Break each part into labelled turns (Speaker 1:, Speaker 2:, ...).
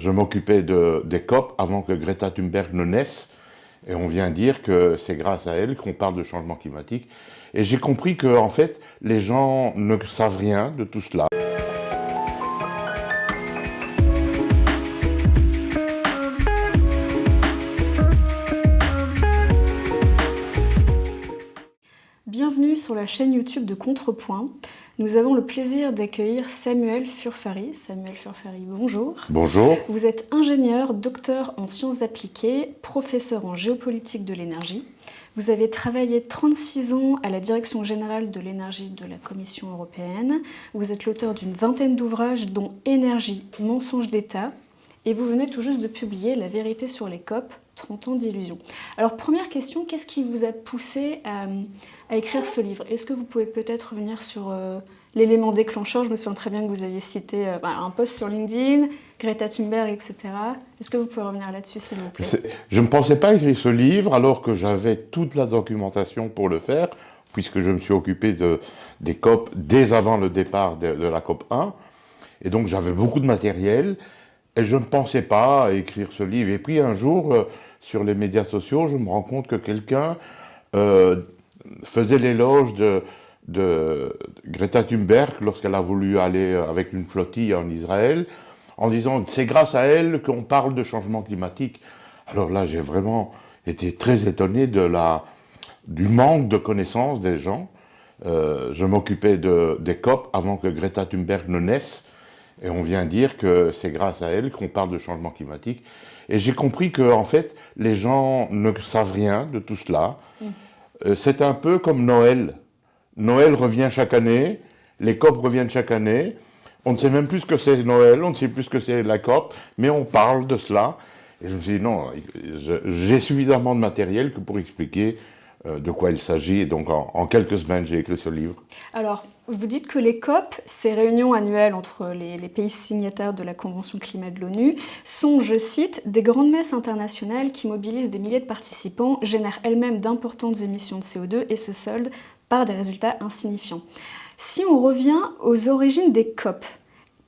Speaker 1: je m'occupais des COP avant que Greta Thunberg ne naisse. Et on vient dire que c'est grâce à elle qu'on parle de changement climatique. Et j'ai compris que, en fait, les gens ne savent rien de tout cela.
Speaker 2: Bienvenue sur la chaîne YouTube de Contrepoint. Nous avons le plaisir d'accueillir Samuel Furfary. Samuel Furfary, bonjour.
Speaker 1: Bonjour.
Speaker 2: Vous êtes ingénieur, docteur en sciences appliquées, professeur en géopolitique de l'énergie. Vous avez travaillé 36 ans à la Direction générale de l'énergie de la Commission européenne. Vous êtes l'auteur d'une vingtaine d'ouvrages dont Énergie, mensonge d'État. Et vous venez tout juste de publier La vérité sur les COP, 30 ans d'illusion. Alors première question, qu'est-ce qui vous a poussé à écrire ce livre? Est-ce que vous pouvez peut-être revenir sur l'élément déclencheur? Je me souviens très bien que vous aviez cité un post sur LinkedIn, Greta Thunberg, etc. Est-ce que vous pouvez revenir là-dessus, s'il vous plaît?
Speaker 1: Je ne pensais pas écrire ce livre alors que j'avais toute la documentation pour le faire, puisque je me suis occupé des COP dès avant le départ de la COP 1. Et donc j'avais beaucoup de matériel et je ne pensais pas écrire ce livre. Et puis un jour, sur les médias sociaux, je me rends compte que quelqu'un faisait l'éloge de Greta Thunberg lorsqu'elle a voulu aller avec une flottille en Israël, en disant que c'est grâce à elle qu'on parle de changement climatique. Alors là, j'ai vraiment été très étonné du manque de connaissances des gens. Je m'occupais des COP avant que Greta Thunberg ne naisse, et on vient dire que c'est grâce à elle qu'on parle de changement climatique. Et j'ai compris que, en fait, les gens ne savent rien de tout cela. C'est un peu comme Noël. Noël revient chaque année, les COP reviennent chaque année. On ne sait même plus ce que c'est Noël, on ne sait plus ce que c'est la COP, mais on parle de cela. Et je me suis dit, non, j'ai suffisamment de matériel que pour expliquer de quoi il s'agit. Et donc, en quelques semaines, j'ai écrit ce livre.
Speaker 2: Alors, vous dites que les COP, ces réunions annuelles entre les pays signataires de la Convention climat de l'ONU, sont, je cite, des grandes messes internationales qui mobilisent des milliers de participants, génèrent elles-mêmes d'importantes émissions de CO2 et se soldent par des résultats insignifiants. Si on revient aux origines des COP,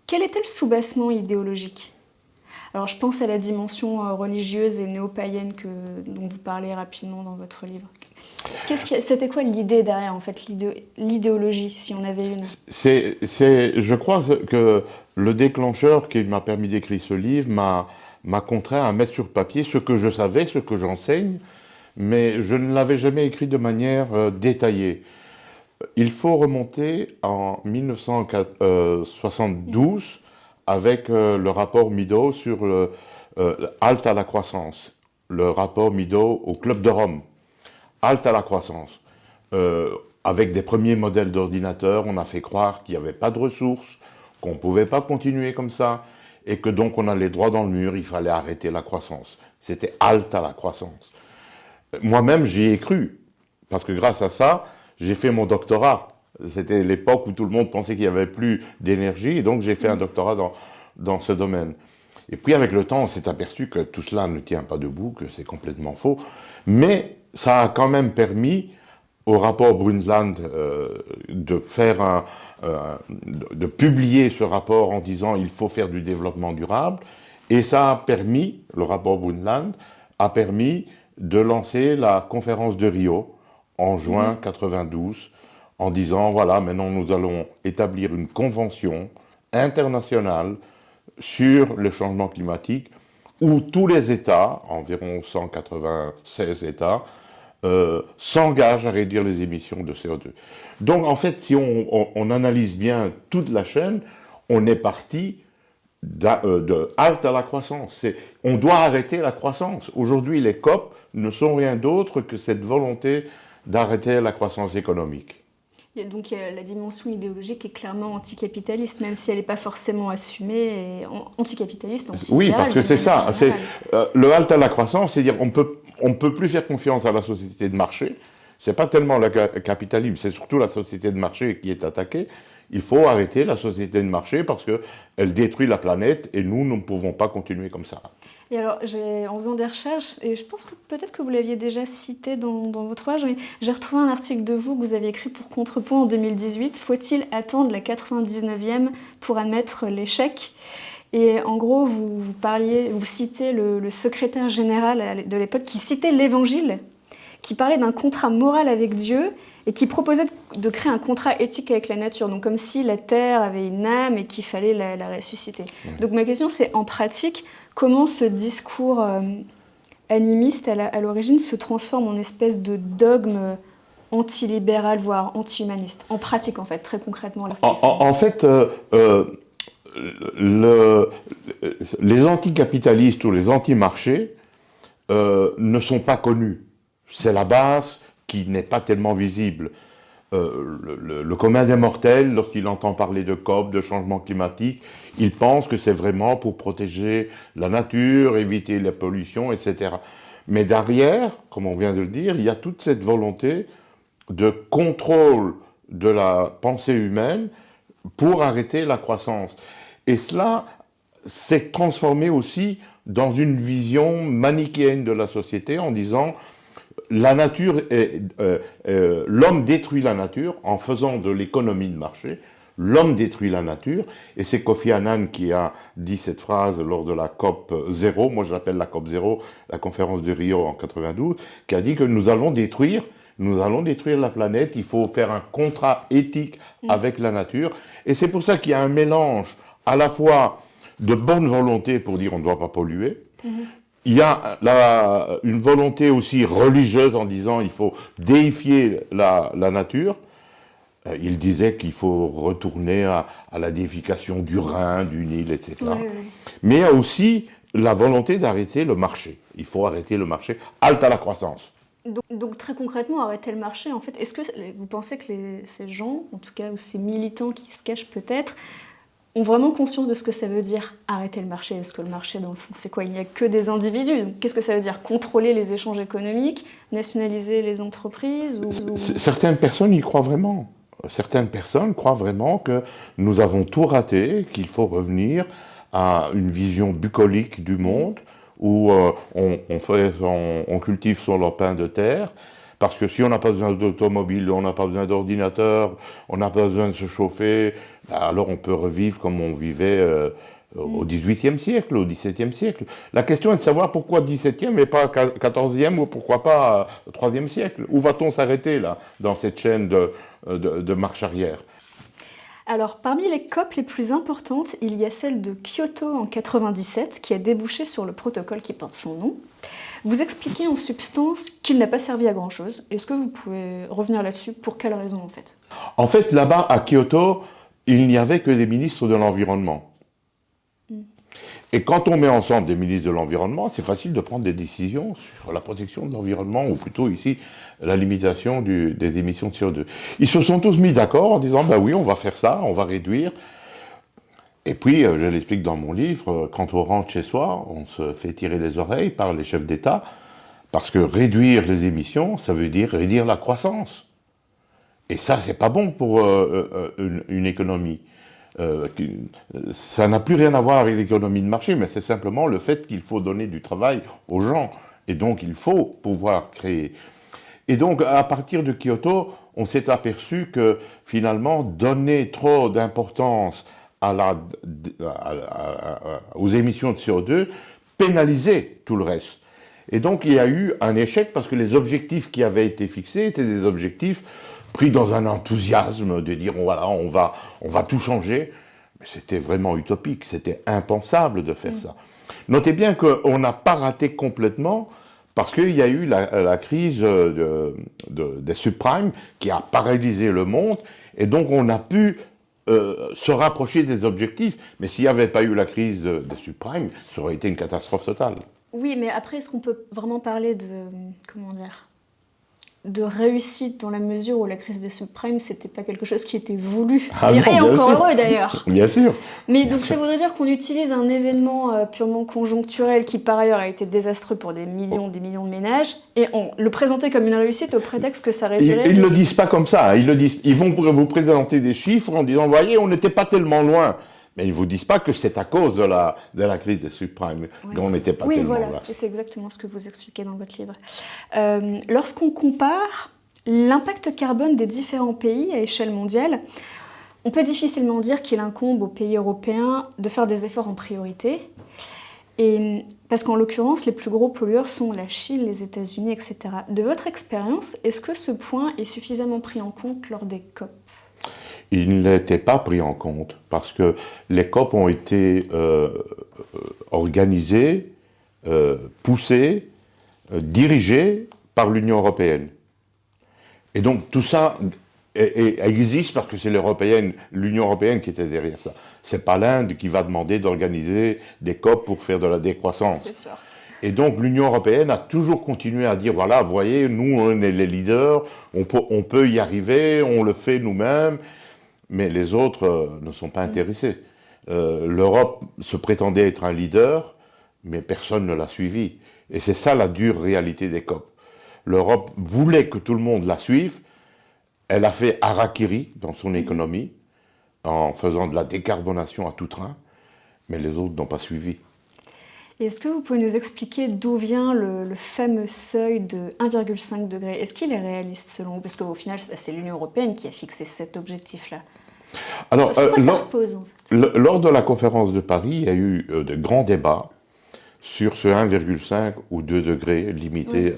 Speaker 2: quel était le soubassement idéologique? Alors, je pense à la dimension religieuse et néo-païenne dont vous parlez rapidement dans votre livre. C'était quoi l'idée derrière, en fait, l'idéologie, si on avait une?
Speaker 1: Je crois que le déclencheur qui m'a permis d'écrire ce livre m'a contraint à mettre sur papier ce que je savais, ce que j'enseigne, mais je ne l'avais jamais écrit de manière détaillée. Il faut remonter en 1972 avec le rapport Meadows sur halte à la croissance, le rapport Meadows au Club de Rome. Halte à la croissance. Avec des premiers modèles d'ordinateurs, on a fait croire qu'il n'y avait pas de ressources, qu'on ne pouvait pas continuer comme ça, et que donc on allait droit dans le mur, il fallait arrêter la croissance. C'était halte à la croissance. Moi-même, j'y ai cru, parce que grâce à ça, j'ai fait mon doctorat. C'était l'époque où tout le monde pensait qu'il n'y avait plus d'énergie, et donc j'ai fait un doctorat dans ce domaine. Et puis avec le temps, on s'est aperçu que tout cela ne tient pas debout, que c'est complètement faux, mais ça a quand même permis au rapport Brundtland de publier ce rapport en disant il faut faire du développement durable, et ça a permis, le rapport Brundtland a permis de lancer la conférence de Rio en juin 92 en disant voilà, maintenant nous allons établir une convention internationale sur le changement climatique où tous les États, environ 196 États, s'engagent à réduire les émissions de CO2. Donc en fait, si on analyse bien toute la chaîne, on est parti de halte à la croissance. On doit arrêter la croissance. Aujourd'hui, les COP ne sont rien d'autre que cette volonté d'arrêter la croissance économique.
Speaker 2: Donc la dimension idéologique est clairement anticapitaliste, même si elle n'est pas forcément assumée, et anticapitaliste, antilibérale.
Speaker 1: Oui, parce que c'est ça. Le halte à la croissance, c'est dire on peut plus faire confiance à la société de marché. C'est pas tellement le capitalisme, c'est surtout la société de marché qui est attaquée. Il faut arrêter la société de marché parce qu'elle détruit la planète et nous ne pouvons pas continuer comme ça.
Speaker 2: Et alors, en faisant des recherches, et je pense que peut-être que vous l'aviez déjà cité dans votre ouvrage, mais j'ai retrouvé un article de vous que vous aviez écrit pour Contrepoint en 2018. Faut-il attendre la 99e pour admettre l'échec? Et en gros, vous citez le secrétaire général de l'époque qui citait l'Évangile, qui parlait d'un contrat moral avec Dieu et qui proposait de créer un contrat éthique avec la nature, donc comme si la terre avait une âme et qu'il fallait la ressusciter. Ouais. Donc ma question, c'est en pratique, comment ce discours animiste à l'origine se transforme en espèce de dogme antilibéral, voire anti-humaniste, en pratique en fait, très concrètement.
Speaker 1: En fait, les anticapitalistes ou les anti-marchés ne sont pas connus. C'est la base qui n'est pas tellement visible. Le commun des mortels, lorsqu'il entend parler de COP, de changement climatique, il pense que c'est vraiment pour protéger la nature, éviter la pollution, etc. Mais derrière, comme on vient de le dire, il y a toute cette volonté de contrôle de la pensée humaine pour arrêter la croissance. Et cela s'est transformé aussi dans une vision manichéenne de la société en disant la nature l'homme détruit la nature en faisant de l'économie de marché. L'homme détruit la nature, et c'est Kofi Annan qui a dit cette phrase lors de la COP 0, moi je l'appelle la COP 0, la conférence de Rio en 92, qui a dit que nous allons détruire la planète, il faut faire un contrat éthique avec la nature, et c'est pour ça qu'il y a un mélange à la fois de bonne volonté pour dire on ne doit pas polluer, il y a une volonté aussi religieuse en disant il faut déifier la nature. Il disait qu'il faut retourner à la déification du Rhin, du Nil, etc. Oui. Mais il y a aussi la volonté d'arrêter le marché. Il faut arrêter le marché, halte à la croissance.
Speaker 2: Donc très concrètement, arrêter le marché, en fait, est-ce que vous pensez que ces gens, en tout cas, ou ces militants qui se cachent peut-être, ont vraiment conscience de ce que ça veut dire arrêter le marché? Parce que le marché, dans le fond, c'est quoi? Il n'y a que des individus. Qu'est-ce que ça veut dire? Contrôler les échanges économiques, nationaliser les entreprises
Speaker 1: Certaines personnes y croient vraiment. Certaines personnes croient vraiment que nous avons tout raté, qu'il faut revenir à une vision bucolique du monde où on cultive son lopin de terre. Parce que si on n'a pas besoin d'automobile, on n'a pas besoin d'ordinateur, on n'a pas besoin de se chauffer, alors on peut revivre comme on vivait au XVIIIe siècle, au XVIIe siècle. La question est de savoir pourquoi XVIIe et pas XIVe ou pourquoi pas IIIe siècle. Où va-t-on s'arrêter là, dans cette chaîne de marche arrière?
Speaker 2: Alors, parmi les COP les plus importantes, il y a celle de Kyoto en 1997 qui a débouché sur le protocole qui porte son nom. Vous expliquez en substance qu'il n'a pas servi à grand-chose. Est-ce que vous pouvez revenir là-dessus? Pour quelle raison, en fait?
Speaker 1: En fait, là-bas, à Kyoto, il n'y avait que des ministres de l'environnement. Et quand on met ensemble des ministres de l'environnement, c'est facile de prendre des décisions sur la protection de l'environnement, ou plutôt ici, la limitation des émissions de CO2. Ils se sont tous mis d'accord en disant, ben oui, on va faire ça, on va réduire. Et puis, je l'explique dans mon livre, quand on rentre chez soi, on se fait tirer les oreilles par les chefs d'État, parce que réduire les émissions, ça veut dire réduire la croissance. Et ça, c'est pas bon pour une économie. Ça n'a plus rien à voir avec l'économie de marché, mais c'est simplement le fait qu'il faut donner du travail aux gens. Et donc, il faut pouvoir créer. Et donc, à partir de Kyoto, on s'est aperçu que, finalement, donner trop d'importance aux émissions de CO2 pénalisait tout le reste. Et donc, il y a eu un échec parce que les objectifs qui avaient été fixés étaient des objectifs pris dans un enthousiasme de dire voilà, on va tout changer. Mais c'était vraiment utopique, c'était impensable de faire ça. Notez bien qu'on n'a pas raté complètement parce qu'il y a eu la crise des subprimes qui a paralysé le monde et donc on a pu se rapprocher des objectifs. Mais s'il n'y avait pas eu la crise des subprimes, ça aurait été une catastrophe totale.
Speaker 2: Oui, mais après, est-ce qu'on peut vraiment parler de réussite dans la mesure où la crise des subprimes, c'était pas quelque chose qui était voulu.
Speaker 1: Ah non,
Speaker 2: et encore heureux d'ailleurs.
Speaker 1: Bien sûr.
Speaker 2: Mais donc ça voudrait dire qu'on utilise un événement purement conjoncturel qui par ailleurs a été désastreux pour des millions de ménages et on le présentait comme une réussite au prétexte que ça réduirait...
Speaker 1: Ils ne le disent pas comme ça, ils vont vous présenter des chiffres en disant, voyez, on n'était pas tellement loin. Mais ils ne vous disent pas que c'est à cause de la crise des subprimes qu'on n'était pas tellement loin. Oui, voilà,
Speaker 2: c'est exactement ce que vous expliquez dans votre livre. Lorsqu'on compare l'impact carbone des différents pays à échelle mondiale, on peut difficilement dire qu'il incombe aux pays européens de faire des efforts en priorité. Et parce qu'en l'occurrence, les plus gros pollueurs sont la Chine, les États-Unis, etc. De votre expérience, est-ce que ce point est suffisamment pris en compte lors des COP?
Speaker 1: Il n'était pas pris en compte parce que les COP ont été organisées, poussées, dirigées par l'Union européenne. Et donc tout ça existe parce que c'est l'Union européenne qui était derrière ça. C'est pas l'Inde qui va demander d'organiser des COP pour faire de la décroissance.
Speaker 2: C'est sûr.
Speaker 1: Et donc l'Union européenne a toujours continué à dire, voilà, vous voyez, nous on est les leaders, on peut y arriver, on le fait nous-mêmes, mais les autres ne sont pas intéressés. L'Europe se prétendait être un leader, mais personne ne l'a suivi. Et c'est ça la dure réalité des COP. L'Europe voulait que tout le monde la suive, elle a fait harakiri dans son économie, en faisant de la décarbonation à tout train, mais les autres n'ont pas suivi.
Speaker 2: Et est-ce que vous pouvez nous expliquer d'où vient le fameux seuil de 1,5 degré? Est-ce qu'il est réaliste selon vous? Parce qu'au final, c'est l'Union européenne qui a fixé cet objectif-là.
Speaker 1: Alors,
Speaker 2: Sur quoi ça repose, en fait?
Speaker 1: lors de la conférence de Paris, il y a eu de grands débats sur ce 1,5 ou 2 degrés, limité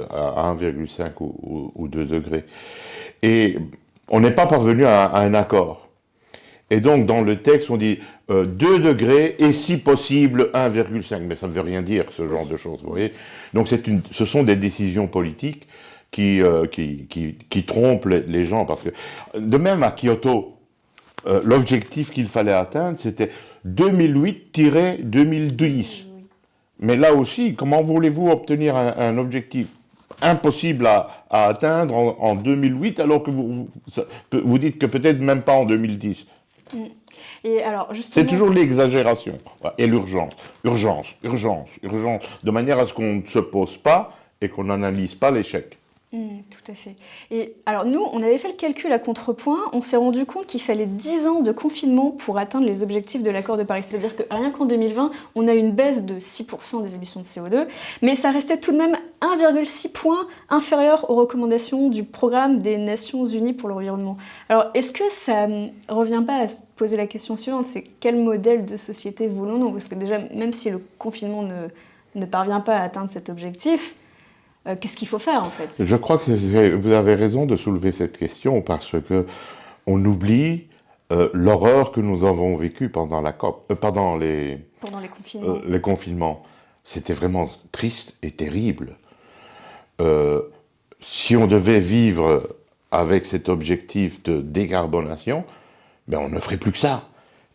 Speaker 1: à 1,5 ou 2 degrés. Et on n'est pas parvenu à un accord. Et donc, dans le texte, on dit 2 degrés et si possible 1,5. Mais ça ne veut rien dire, ce genre de choses, vous voyez. Donc, ce sont des décisions politiques qui trompent les gens. Parce que, de même à Kyoto, l'objectif qu'il fallait atteindre, c'était 2008-2010. Mais là aussi, comment voulez-vous obtenir un objectif impossible à atteindre en 2008, alors que vous dites que peut-être même pas en 2010?
Speaker 2: Et alors, justement,
Speaker 1: c'est toujours l'exagération et l'urgence. Urgence, urgence, urgence, de manière à ce qu'on ne se pose pas et qu'on n'analyse pas l'échec.
Speaker 2: Tout à fait. Et alors nous, on avait fait le calcul à contrepoint, on s'est rendu compte qu'il fallait 10 ans de confinement pour atteindre les objectifs de l'accord de Paris. C'est-à-dire que rien qu'en 2020, on a une baisse de 6% des émissions de CO2, mais ça restait tout de même 1,6 point inférieur aux recommandations du programme des Nations Unies pour l'environnement. Alors est-ce que ça ne revient pas à se poser la question suivante, c'est quel modèle de société voulons-nous? Parce que déjà, même si le confinement ne parvient pas à atteindre cet objectif, qu'est-ce qu'il faut faire en fait?
Speaker 1: Je crois que vous avez raison de soulever cette question parce que on oublie l'horreur que nous avons vécue pendant la COP, pendant les confinements. C'était vraiment triste et terrible. Si on devait vivre avec cet objectif de décarbonation, ben on ne ferait plus que ça.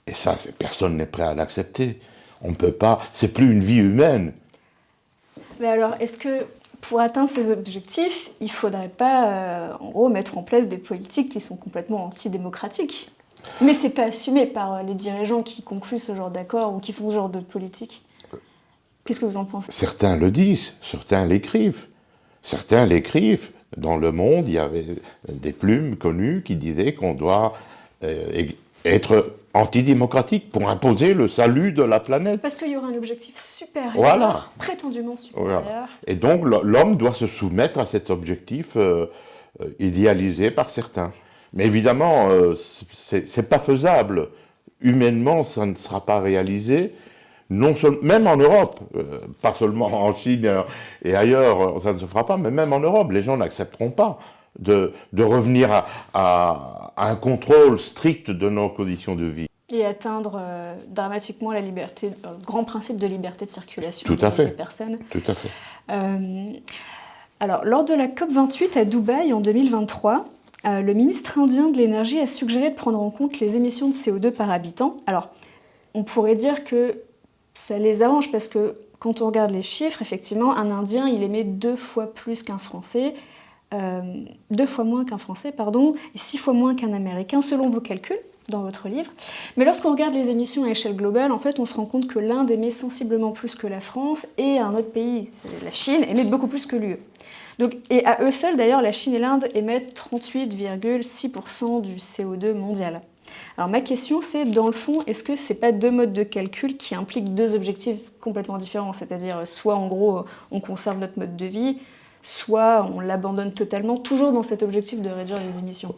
Speaker 1: Et ça, personne n'est prêt à l'accepter. On ne peut pas. C'est plus une vie humaine.
Speaker 2: Mais alors, est-ce que pour atteindre ces objectifs, il ne faudrait pas, en gros, mettre en place des politiques qui sont complètement antidémocratiques? Mais ce n'est pas assumé par les dirigeants qui concluent ce genre d'accord ou qui font ce genre de politique. Qu'est-ce que vous en pensez?
Speaker 1: Certains le disent, certains l'écrivent. Certains l'écrivent. Dans le monde, il y avait des plumes connues qui disaient qu'on doit être antidémocratique pour imposer le salut de la planète.
Speaker 2: Parce qu'il y aura un objectif supérieur,
Speaker 1: voilà.
Speaker 2: Prétendument supérieur.
Speaker 1: Voilà. Et donc l'homme doit se soumettre à cet objectif idéalisé par certains. Mais évidemment, c'est pas faisable. Humainement, ça ne sera pas réalisé. Même en Europe, pas seulement en Chine et ailleurs, ça ne se fera pas, mais même en Europe, les gens n'accepteront pas de revenir à un contrôle strict de nos conditions de vie.
Speaker 2: Et atteindre dramatiquement la liberté, le grand principe de liberté de circulation
Speaker 1: des
Speaker 2: personnes.
Speaker 1: Tout à fait.
Speaker 2: Alors, lors de la COP28 à Dubaï en 2023, le ministre indien de l'énergie a suggéré de prendre en compte les émissions de CO2 par habitant. Alors, on pourrait dire que ça les arrange parce que quand on regarde les chiffres, effectivement, un Indien, il émet 2 fois plus qu'un Français, 2 fois moins qu'un Français, pardon, et 6 fois moins qu'un Américain, selon vos calculs dans votre livre. Mais lorsqu'on regarde les émissions à échelle globale, en fait, on se rend compte que l'Inde émet sensiblement plus que la France et un autre pays, la Chine, émet beaucoup plus que l'UE. Donc, et à eux seuls, d'ailleurs, la Chine et l'Inde émettent 38,6% du CO2 mondial. Alors ma question c'est, dans le fond, est-ce que c'est pas 2 modes de calcul qui impliquent 2 objectifs complètement différents? C'est-à-dire soit en gros on conserve notre mode de vie, soit on l'abandonne totalement, toujours dans cet objectif de réduire les émissions?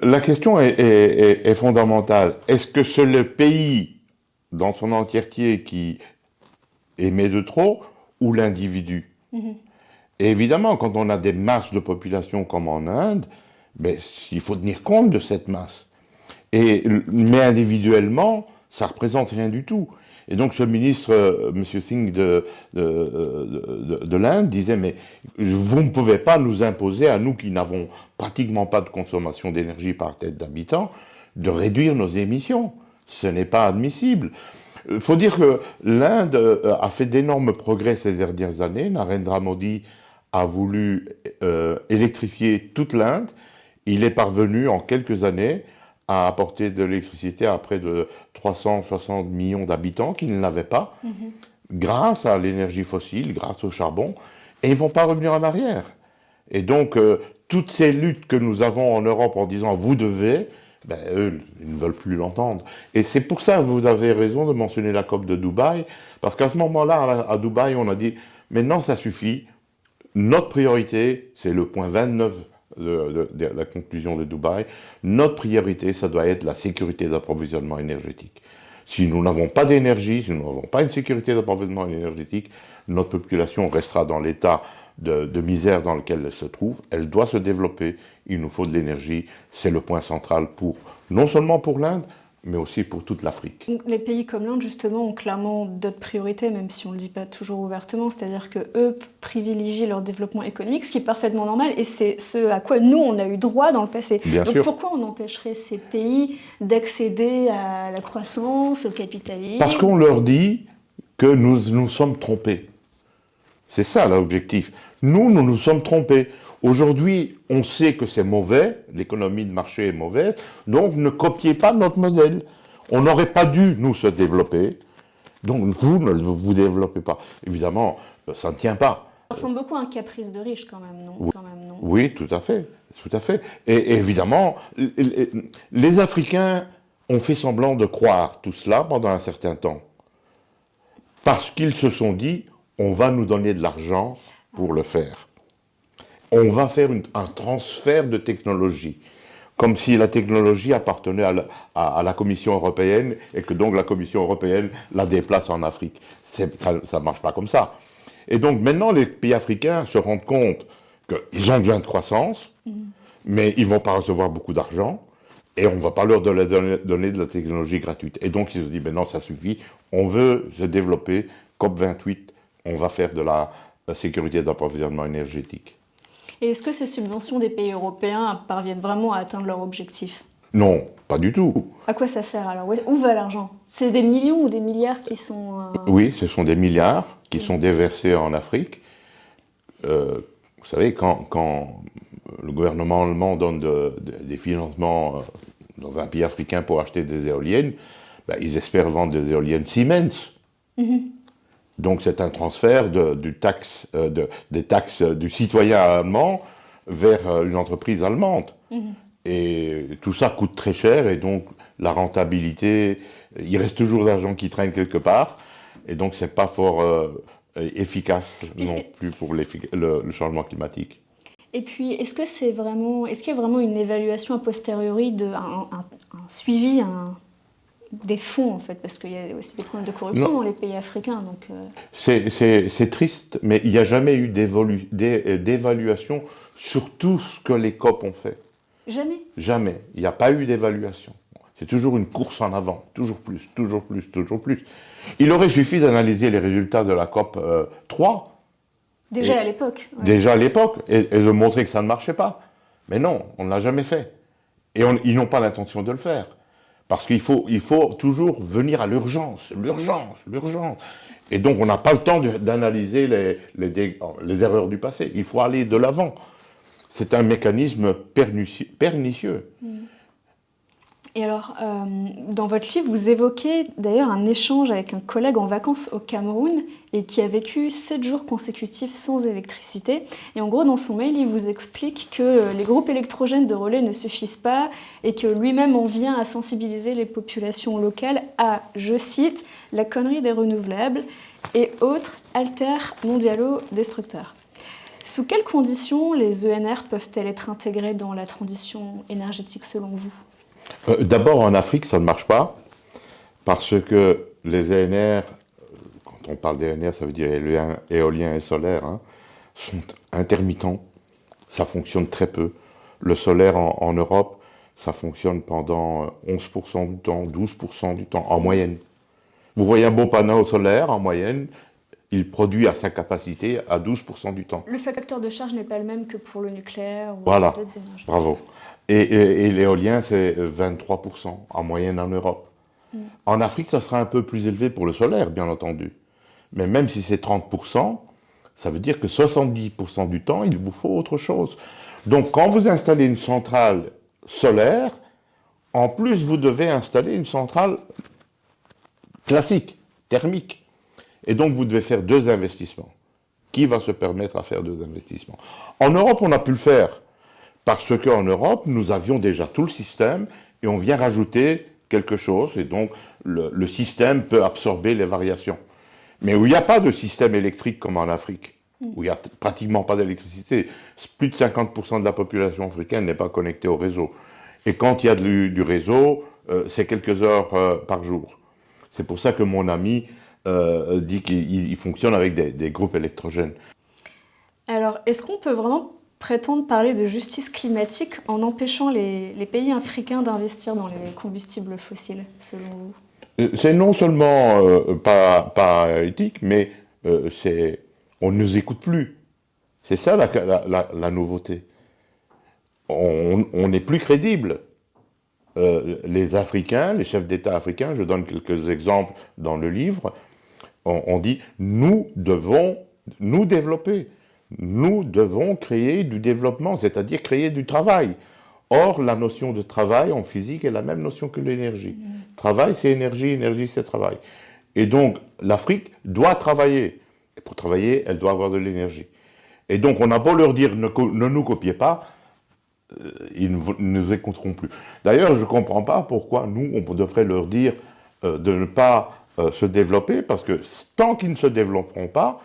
Speaker 1: La question est fondamentale. Est-ce que c'est le pays dans son entièreté qui émet de trop ou l'individu? Et évidemment, quand on a des masses de population comme en Inde, ben, il faut tenir compte de cette masse. Mais individuellement, ça ne représente rien du tout. Et donc ce ministre, M. Singh de l'Inde, disait, mais vous ne pouvez pas nous imposer, à nous qui n'avons pratiquement pas de consommation d'énergie par tête d'habitant, de réduire nos émissions. Ce n'est pas admissible. Il faut dire que l'Inde a fait d'énormes progrès ces dernières années. Narendra Modi a voulu électrifier toute l'Inde. Il est parvenu en quelques années à apporter de l'électricité à près de 360 millions d'habitants qui ne l'avaient pas, grâce à l'énergie fossile, grâce au charbon, et ils ne vont pas revenir en arrière. Et donc, toutes ces luttes que nous avons en Europe en disant « vous devez », ben, eux, ils ne veulent plus l'entendre. Et c'est pour ça que vous avez raison de mentionner la COP de Dubaï, parce qu'à ce moment-là, à Dubaï, on a dit « maintenant, ça suffit, notre priorité, c'est le point 29 de la conclusion de Dubaï, notre priorité, ça doit être la sécurité d'approvisionnement énergétique. Si nous n'avons pas d'énergie, si nous n'avons pas une sécurité d'approvisionnement énergétique, notre population restera dans l'état de misère dans lequel elle se trouve. Elle doit se développer. Il nous faut de l'énergie. C'est le point central non seulement pour l'Inde, mais aussi pour toute l'Afrique.
Speaker 2: Les pays comme l'Inde, justement, ont clairement d'autres priorités, même si on ne le dit pas toujours ouvertement, c'est-à-dire qu'eux privilégient leur développement économique, ce qui est parfaitement normal, et c'est ce à quoi nous, on a eu droit dans le passé.
Speaker 1: Bien sûr.
Speaker 2: Donc pourquoi on empêcherait ces pays d'accéder à la croissance, au capitalisme?
Speaker 1: Parce qu'on leur dit que nous nous sommes trompés. C'est ça l'objectif. Nous nous sommes trompés. Aujourd'hui, on sait que c'est mauvais, l'économie de marché est mauvaise, donc ne copiez pas notre modèle. On n'aurait pas dû, nous, se développer, donc vous ne vous développez pas. Évidemment, ça ne tient pas.
Speaker 2: Ça ressemble beaucoup à un caprice de riche quand même, non?
Speaker 1: Oui, oui, tout à fait, tout à fait. Et évidemment, les Africains ont fait semblant de croire tout cela pendant un certain temps, parce qu'ils se sont dit, on va nous donner de l'argent pour le faire. On va faire un transfert de technologie, comme si la technologie appartenait à la Commission européenne et que donc la Commission européenne la déplace en Afrique. Ça ne marche pas comme ça. Et donc maintenant, les pays africains se rendent compte qu'ils ont besoin de croissance, mais ils ne vont pas recevoir beaucoup d'argent, et on ne va pas leur donner de la technologie gratuite. Et donc ils se disent, ben non, ça suffit, on veut se développer, COP28, on va faire de la sécurité d'approvisionnement énergétique.
Speaker 2: Et est-ce que ces subventions des pays européens parviennent vraiment à atteindre leur objectif?
Speaker 1: Non, pas du tout.
Speaker 2: À quoi ça sert alors? Où va l'argent? C'est des millions ou des milliards qui sont...
Speaker 1: Oui, ce sont des milliards qui sont déversés en Afrique. Vous savez, quand le gouvernement allemand donne des financements dans un pays africain pour acheter des éoliennes, ben, ils espèrent vendre des éoliennes Siemens. Donc c'est un transfert des taxes du citoyen allemand vers une entreprise allemande. Et tout ça coûte très cher, et donc la rentabilité, il reste toujours d'argent qui traîne quelque part, et donc c'est pas fort efficace non plus pour le changement climatique.
Speaker 2: Et puis, est-ce qu'il y a vraiment une évaluation a posteriori, un suivi des fonds, en fait, parce qu'il y a aussi des problèmes de corruption dans les pays africains. Donc,
Speaker 1: C'est triste, mais il n'y a jamais eu d'évaluation sur tout ce que les COP ont fait.
Speaker 2: Jamais? Jamais.
Speaker 1: Il n'y a pas eu d'évaluation. C'est toujours une course en avant, toujours plus, toujours plus, toujours plus. Il aurait suffi d'analyser les résultats de la COP 3.
Speaker 2: Déjà à l'époque. Ouais.
Speaker 1: Déjà à l'époque, et de montrer que ça ne marchait pas. Mais non, on ne l'a jamais fait. Et ils n'ont pas l'intention de le faire. Parce qu'il faut toujours venir à l'urgence, l'urgence. Et donc on n'a pas le temps d'analyser les erreurs du passé. Il faut aller de l'avant. C'est un mécanisme pernicieux.
Speaker 2: Et alors, dans votre livre, vous évoquez d'ailleurs un échange avec un collègue en vacances au Cameroun et qui a vécu 7 jours consécutifs sans électricité. Et en gros, dans son mail, il vous explique que les groupes électrogènes de relais ne suffisent pas et que lui-même en vient à sensibiliser les populations locales à, je cite, « la connerie des renouvelables et autres alters mondialo destructeurs ». Sous quelles conditions les ENR peuvent-elles être intégrées dans la transition énergétique selon vous?
Speaker 1: D'abord, en Afrique, ça ne marche pas, parce que les ENR, quand on parle d'ENR, ça veut dire éolien et solaire, hein, sont intermittents. Ça fonctionne très peu. Le solaire en Europe, ça fonctionne pendant 11% du temps, 12% du temps, en moyenne. Vous voyez un beau panneau solaire, en moyenne, il produit à sa capacité à 12% du temps.
Speaker 2: Le facteur de charge n'est pas le même que pour le nucléaire ou
Speaker 1: Voilà,
Speaker 2: d'autres énergies.
Speaker 1: bravo. Et l'éolien, c'est 23% en moyenne en Europe. En Afrique, ça sera un peu plus élevé pour le solaire, bien entendu. Mais même si c'est 30%, ça veut dire que 70% du temps, il vous faut autre chose. Donc, quand vous installez une centrale solaire, en plus, vous devez installer une centrale classique, thermique. Et donc, vous devez faire 2 investissements. Qui va se permettre à faire 2 investissements? En Europe, on a pu le faire, parce qu'en Europe, nous avions déjà tout le système, et on vient rajouter quelque chose, et donc le système peut absorber les variations. Mais où il n'y a pas de système électrique comme en Afrique, où il n'y a pratiquement pas d'électricité, plus de 50% de la population africaine n'est pas connectée au réseau. Et quand il y a du réseau, c'est quelques heures par jour. C'est pour ça que mon ami dit qu'il fonctionne avec des groupes électrogènes.
Speaker 2: Alors, est-ce qu'on peut vraiment prétendre parler de justice climatique en empêchant les pays africains d'investir dans les combustibles fossiles, selon vous?
Speaker 1: C'est non seulement pas éthique, mais on ne nous écoute plus. C'est ça la nouveauté. On n'est plus crédible. Les Africains, les chefs d'État africains, je donne quelques exemples dans le livre, on dit nous devons nous développer. Nous devons créer du développement, c'est-à-dire créer du travail. Or, la notion de travail en physique est la même notion que l'énergie. Travail, c'est énergie, énergie, c'est travail. Et donc, l'Afrique doit travailler. Et pour travailler, elle doit avoir de l'énergie. Et donc, on a beau leur dire ne nous copiez pas, ils ne nous écouteront plus. D'ailleurs, je ne comprends pas pourquoi nous, on devrait leur dire de ne pas se développer, parce que tant qu'ils ne se développeront pas,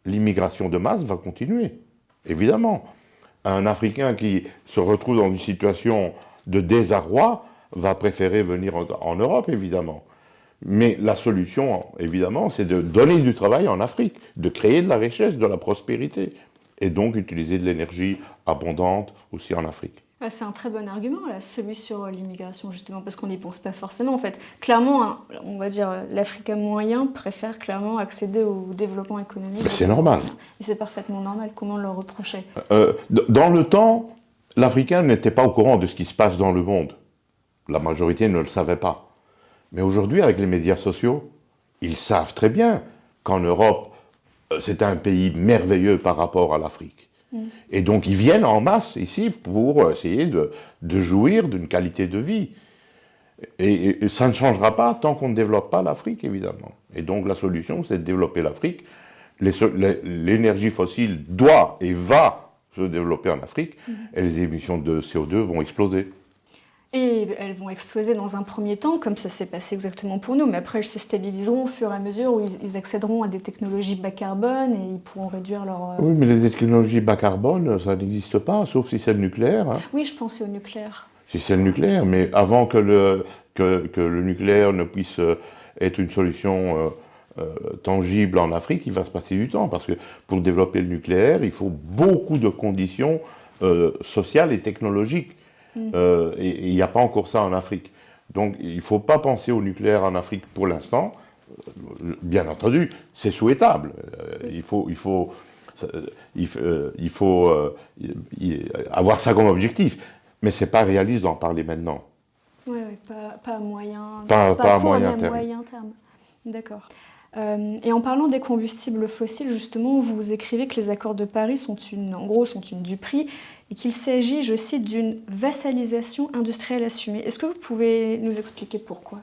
Speaker 1: l'immigration de masse va continuer, évidemment. Un Africain qui se retrouve dans une situation de désarroi va préférer venir en Europe, évidemment. Mais la solution, évidemment, c'est de donner du travail en Afrique, de créer de la richesse, de la prospérité, et donc utiliser de l'énergie abondante aussi en Afrique.
Speaker 2: C'est un très bon argument, là, celui sur l'immigration, justement, parce qu'on n'y pense pas forcément, en fait. Clairement, on va dire, l'Africain moyen préfère clairement accéder au développement économique.
Speaker 1: Mais c'est normal.
Speaker 2: Et c'est parfaitement normal, comment le reprocher?
Speaker 1: Dans le temps, l'Africain n'était pas au courant de ce qui se passe dans le monde. La majorité ne le savait pas. Mais aujourd'hui, avec les médias sociaux, ils savent très bien qu'en Europe, c'est un pays merveilleux par rapport à l'Afrique. Et donc ils viennent en masse ici pour essayer de jouir d'une qualité de vie. Et ça ne changera pas tant qu'on ne développe pas l'Afrique, évidemment. Et donc la solution, c'est de développer l'Afrique. L'énergie fossile doit et va se développer en Afrique, et les émissions de CO2 vont exploser.
Speaker 2: Et elles vont exploser dans un premier temps, comme ça s'est passé exactement pour nous, mais après elles se stabiliseront au fur et à mesure où ils accéderont à des technologies bas carbone et ils pourront réduire leur...
Speaker 1: Oui, mais les technologies bas carbone, ça n'existe pas, sauf si c'est le nucléaire. Hein.
Speaker 2: Oui, je pensais au nucléaire.
Speaker 1: Si c'est le nucléaire, mais avant que le nucléaire ne puisse être une solution tangible en Afrique, il va se passer du temps, parce que pour développer le nucléaire, il faut beaucoup de conditions sociales et technologiques. Et il n'y a pas encore ça en Afrique. Donc il ne faut pas penser au nucléaire en Afrique pour l'instant. Bien entendu, c'est souhaitable. Il faut avoir ça comme objectif. Mais ce n'est pas réaliste d'en parler maintenant.
Speaker 2: Oui, pas à moyen,
Speaker 1: pas à moyen terme.
Speaker 2: D'accord. Et en parlant des combustibles fossiles, justement, vous écrivez que les accords de Paris sont une duperie et qu'il s'agit, je cite, d'une vassalisation industrielle assumée. Est-ce que vous pouvez nous expliquer pourquoi?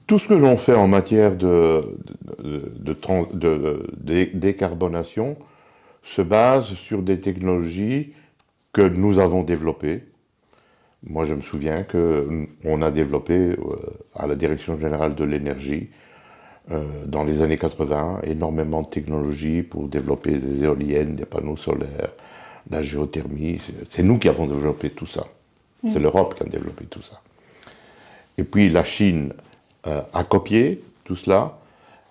Speaker 1: Tout ce que l'on fait en matière de décarbonation se base sur des technologies que nous avons développées. Moi, je me souviens qu'on a développé à la Direction générale de l'énergie dans les années 80, énormément de technologies pour développer des éoliennes, des panneaux solaires, la géothermie. C'est nous qui avons développé tout ça. C'est l'Europe qui a développé tout ça. Et puis la Chine a copié tout cela.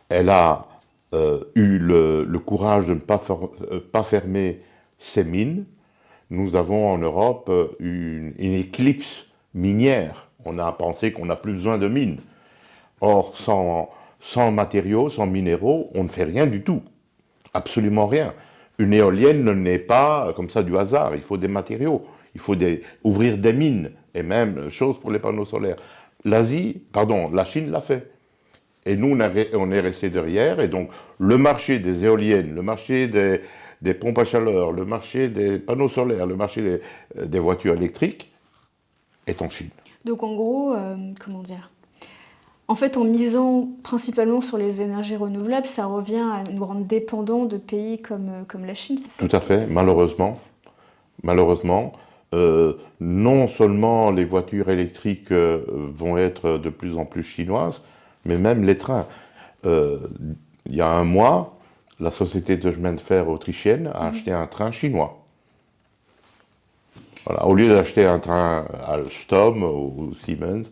Speaker 1: Elle a eu le courage de ne pas fermer ses mines. Nous avons en Europe une éclipse minière. On a pensé qu'on n'a plus besoin de mines. Or, sans matériaux, sans minéraux, on ne fait rien du tout. Absolument rien. Une éolienne ne naît pas comme ça du hasard. Il faut des matériaux. Il faut ouvrir des mines. Et même chose pour les panneaux solaires. La Chine l'a fait. Et nous, on est resté derrière. Et donc, le marché des éoliennes, le marché des pompes à chaleur, le marché des panneaux solaires, le marché des voitures électriques est en Chine.
Speaker 2: Donc, en gros, comment dire ? En fait, en misant principalement sur les énergies renouvelables, ça revient à nous rendre dépendants de pays comme la Chine.
Speaker 1: Tout à fait, malheureusement. Malheureusement, non seulement les voitures électriques vont être de plus en plus chinoises, mais même les trains. Il y a un mois, la société de chemin de fer autrichienne a acheté un train chinois. Voilà. Au lieu d'acheter un train Alstom ou Siemens,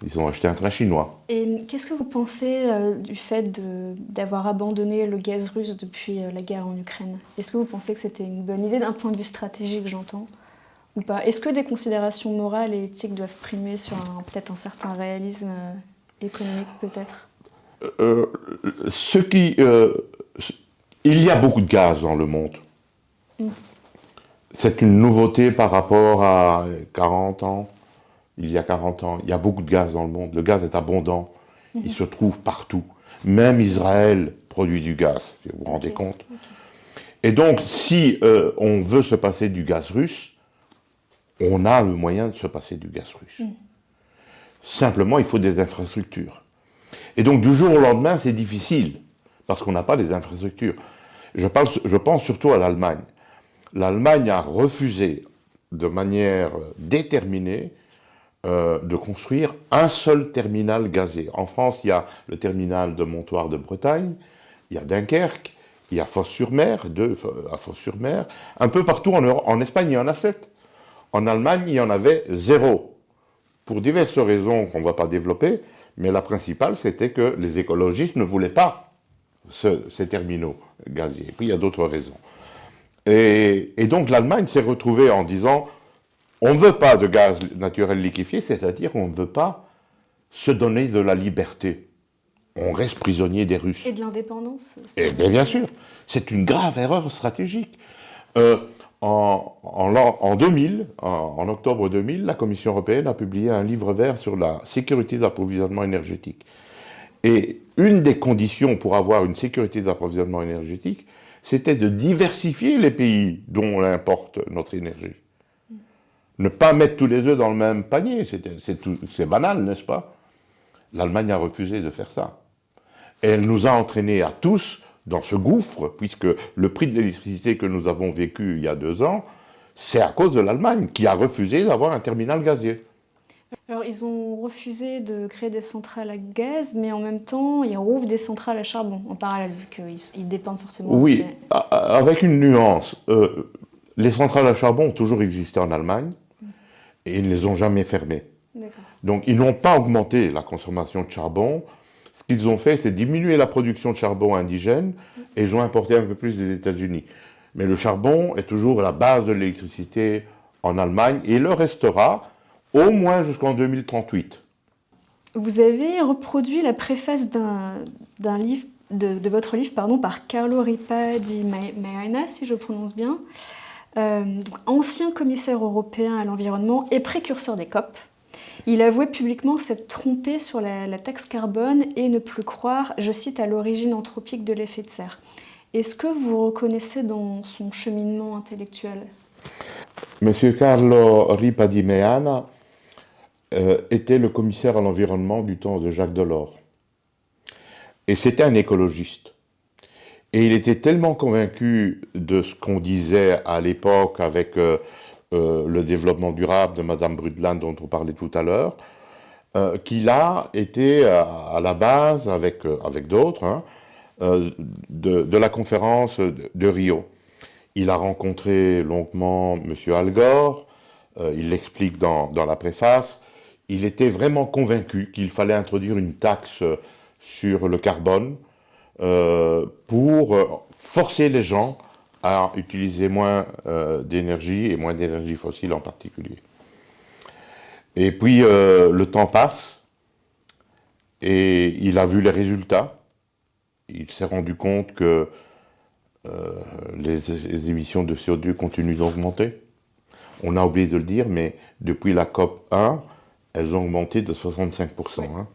Speaker 1: ils ont acheté un train chinois.
Speaker 2: Et qu'est-ce que vous pensez du fait d'avoir abandonné le gaz russe depuis la guerre en Ukraine ? Est-ce que vous pensez que c'était une bonne idée d'un point de vue stratégique, j'entends, ou pas ? Est-ce que des considérations morales et éthiques doivent primer sur peut-être un certain réalisme économique, peut-être ?
Speaker 1: Il y a beaucoup de gaz dans le monde. C'est une nouveauté par rapport à 40 ans. Il y a 40 ans, il y a beaucoup de gaz dans le monde. Le gaz est abondant. Il se trouve partout. Même Israël produit du gaz, vous vous rendez compte. Et donc, si on veut se passer du gaz russe, on a le moyen de se passer du gaz russe. Simplement, il faut des infrastructures. Et donc, du jour au lendemain, c'est difficile, parce qu'on n'a pas les infrastructures. Je pense surtout à l'Allemagne. L'Allemagne a refusé, de manière déterminée, de construire un seul terminal gazier. En France, il y a le terminal de Montoire de Bretagne, il y a Dunkerque, il y a Fos-sur-Mer, à Fos-sur-Mer. Un peu partout en Espagne, il y en a 7. En Allemagne, il y en avait 0. Pour diverses raisons qu'on ne va pas développer, mais la principale, c'était que les écologistes ne voulaient pas ces terminaux gaziers. Puis il y a d'autres raisons. Et donc l'Allemagne s'est retrouvée en disant: on ne veut pas de gaz naturel liquéfié, c'est-à-dire qu'on ne veut pas se donner de la liberté. On reste prisonnier des Russes.
Speaker 2: Et de l'indépendance aussi.
Speaker 1: Et bien sûr, c'est une grave erreur stratégique. En 2000, en octobre 2000, la Commission européenne a publié un livre vert sur la sécurité d'approvisionnement énergétique. Et une des conditions pour avoir une sécurité d'approvisionnement énergétique, c'était de diversifier les pays dont on importe notre énergie. Ne pas mettre tous les œufs dans le même panier, c'est banal, n'est-ce pas? L'Allemagne a refusé de faire ça. Et elle nous a entraînés à tous dans ce gouffre, puisque le prix de l'électricité que nous avons vécu il y a 2 ans, c'est à cause de l'Allemagne, qui a refusé d'avoir un terminal gazier.
Speaker 2: Alors, ils ont refusé de créer des centrales à gaz, mais en même temps, ils rouvrent des centrales à charbon, en parallèle, vu qu'ils dépendent fortement.
Speaker 1: Oui, avec une nuance. Les centrales à charbon ont toujours existé en Allemagne, et ils ne les ont jamais fermées. Donc, ils n'ont pas augmenté la consommation de charbon. Ce qu'ils ont fait, c'est diminuer la production de charbon indigène, et ils ont importé un peu plus des États-Unis. Mais le charbon est toujours la base de l'électricité en Allemagne, et le restera au moins jusqu'en 2038.
Speaker 2: Vous avez reproduit la préface d'un livre, de votre livre par Carlo Ripa di Meana, si je prononce bien, ancien commissaire européen à l'environnement et précurseur des COP. Il avouait publiquement s'être trompé sur la taxe carbone et ne plus croire, je cite, à l'origine anthropique de l'effet de serre. Est-ce que vous reconnaissez dans son cheminement intellectuel ?
Speaker 1: Monsieur Carlo Ripa di Meana était le commissaire à l'environnement du temps de Jacques Delors. Et c'était un écologiste. Et il était tellement convaincu de ce qu'on disait à l'époque avec le développement durable de Madame Brundtland dont on parlait tout à l'heure, qu'il a été à la base, avec d'autres, hein, de la conférence de Rio. Il a rencontré longuement M. Al Gore, il l'explique dans la préface. Il était vraiment convaincu qu'il fallait introduire une taxe sur le carbone pour forcer les gens à utiliser moins d'énergie et moins d'énergie fossile en particulier. Et puis le temps passe et il a vu les résultats. Il s'est rendu compte que les émissions de CO2 continuent d'augmenter. On a oublié de le dire, mais depuis la COP 1, elles ont augmenté de 65%. Oui. Hein.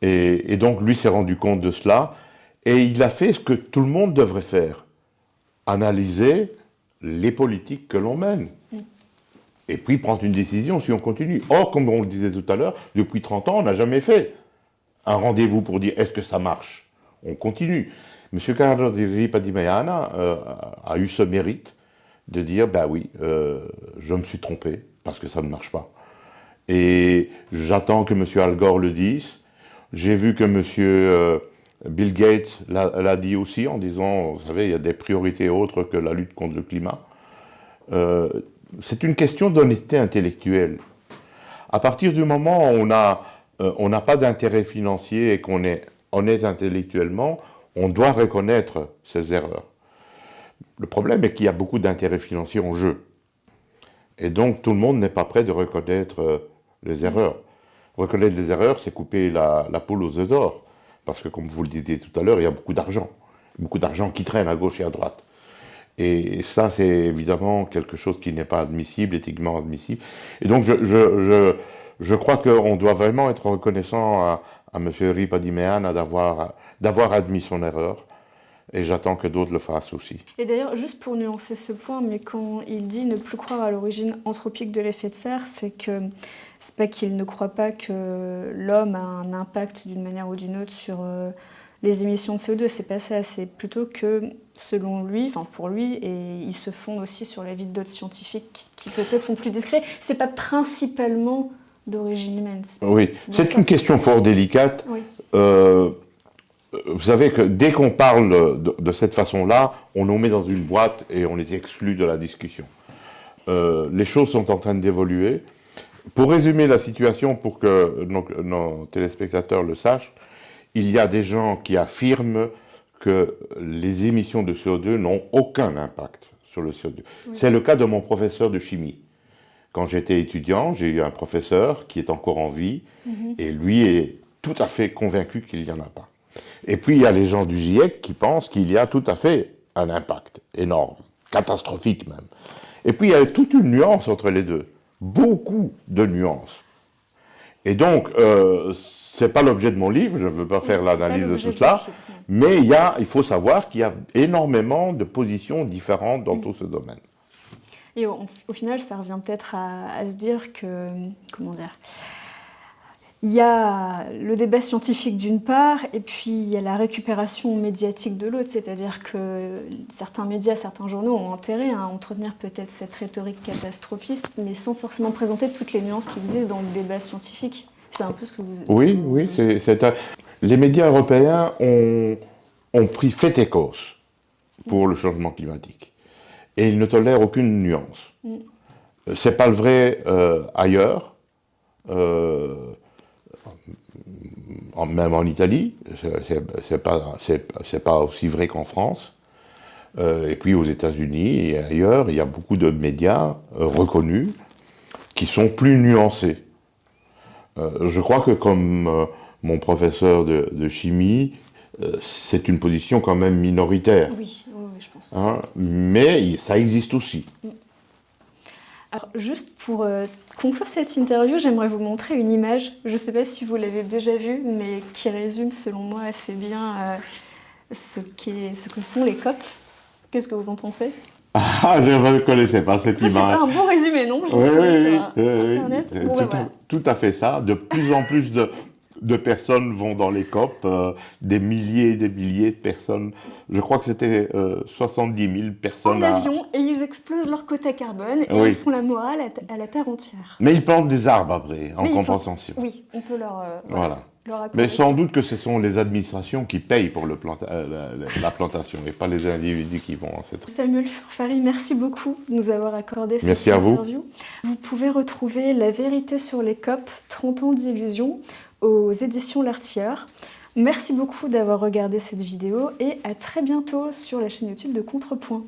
Speaker 1: Et donc lui s'est rendu compte de cela et il a fait ce que tout le monde devrait faire, analyser les politiques que l'on mène. Et puis prendre une décision si on continue. Or, comme on le disait tout à l'heure, depuis 30 ans, on n'a jamais fait un rendez-vous pour dire est-ce que ça marche. On continue. M. Carlo Ripa di Meana a eu ce mérite de dire ben oui, je me suis trompé parce que ça ne marche pas. Et j'attends que M. Al Gore le dise. J'ai vu que M. Bill Gates l'a dit aussi en disant, vous savez, il y a des priorités autres que la lutte contre le climat. C'est une question d'honnêteté intellectuelle. À partir du moment où on n'a pas d'intérêt financier et qu'on est honnête intellectuellement, on doit reconnaître ses erreurs. Le problème est qu'il y a beaucoup d'intérêts financiers en jeu. Et donc tout le monde n'est pas prêt de reconnaître les erreurs. Reconnaître les erreurs, c'est couper la poule aux œufs d'or. Parce que comme vous le disiez tout à l'heure, il y a beaucoup d'argent qui traîne à gauche et à droite. Et ça, c'est évidemment quelque chose qui n'est pas admissible, éthiquement admissible. Et donc, je crois qu'on doit vraiment être reconnaissant à M. Ripa di Meana d'avoir admis son erreur. Et j'attends que d'autres le fassent aussi.
Speaker 2: Et d'ailleurs, juste pour nuancer ce point, mais quand il dit ne plus croire à l'origine anthropique de l'effet de serre, c'est pas qu'il ne croit pas que l'homme a un impact d'une manière ou d'une autre sur les émissions de CO2, c'est pas ça, c'est plutôt que selon lui, enfin pour lui, et il se fonde aussi sur l'avis d'autres scientifiques qui peut-être sont plus discrets, c'est pas principalement d'origine humaine.
Speaker 1: Oui, c'est une question fort délicate.
Speaker 2: Oui.
Speaker 1: Vous savez que dès qu'on parle de cette façon-là, on nous met dans une boîte et on est exclu de la discussion. Les choses sont en train d'évoluer. Pour résumer la situation, pour que nos téléspectateurs le sachent, il y a des gens qui affirment que les émissions de CO2 n'ont aucun impact sur le CO2. Oui. C'est le cas de mon professeur de chimie. Quand j'étais étudiant, j'ai eu un professeur qui est encore en vie, et lui est tout à fait convaincu qu'il n'y en a pas. Et puis il y a les gens du GIEC qui pensent qu'il y a tout à fait un impact énorme, catastrophique même. Et puis il y a toute une nuance entre les deux, beaucoup de nuances. Et donc, c'est pas l'objet de mon livre, je ne veux pas faire l'analyse de tout cela, mais il faut savoir qu'il y a énormément de positions différentes dans tout ce domaine.
Speaker 2: Et au final, ça revient peut-être à se dire que, comment dire, il y a le débat scientifique d'une part, et puis il y a la récupération médiatique de l'autre, c'est-à-dire que certains médias, certains journaux ont intérêt à entretenir peut-être cette rhétorique catastrophiste, mais sans forcément présenter toutes les nuances qui existent dans le débat scientifique. C'est un peu ce que vous...
Speaker 1: Oui, les médias européens ont pris fait et cause pour le changement climatique, et ils ne tolèrent aucune nuance. C'est pas le vrai ailleurs. Même en Italie, c'est pas aussi vrai qu'en France. Et puis aux États-Unis et ailleurs, il y a beaucoup de médias reconnus qui sont plus nuancés. Je crois que comme mon professeur de chimie, c'est une position quand même minoritaire.
Speaker 2: Oui, je pense.
Speaker 1: Hein, mais ça existe aussi.
Speaker 2: Alors, juste pour conclure cette interview, j'aimerais vous montrer une image. Je ne sais pas si vous l'avez déjà vue, mais qui résume, selon moi, assez bien ce que sont les COP. Qu'est-ce que vous en pensez?
Speaker 1: Ah, je ne connaissais pas cette image.
Speaker 2: C'est pas un bon résumé, non?
Speaker 1: Oui,
Speaker 2: sur Internet.
Speaker 1: Tout à fait ça. De plus en plus de personnes vont dans les COP, des milliers et des milliers de personnes. Je crois que c'était 70 000 personnes.
Speaker 2: En avion, et ils explosent leur quota carbone et
Speaker 1: Oui.
Speaker 2: ils font la morale à la Terre entière.
Speaker 1: Mais ils plantent des arbres après, en
Speaker 2: Mais
Speaker 1: compensation.
Speaker 2: Oui, on peut
Speaker 1: Voilà.
Speaker 2: leur accorder
Speaker 1: Mais sans
Speaker 2: ça.
Speaker 1: doute que ce sont les administrations qui payent pour la plantation et pas les individus qui vont en cette...
Speaker 2: Samuel Furfari, merci beaucoup de nous avoir accordé cette
Speaker 1: Merci à vous.
Speaker 2: interview. Vous pouvez retrouver La vérité sur les COP, 30 ans d'illusion, aux éditions L'Artilleur. Merci beaucoup d'avoir regardé cette vidéo et à très bientôt sur la chaîne YouTube de Contrepoint.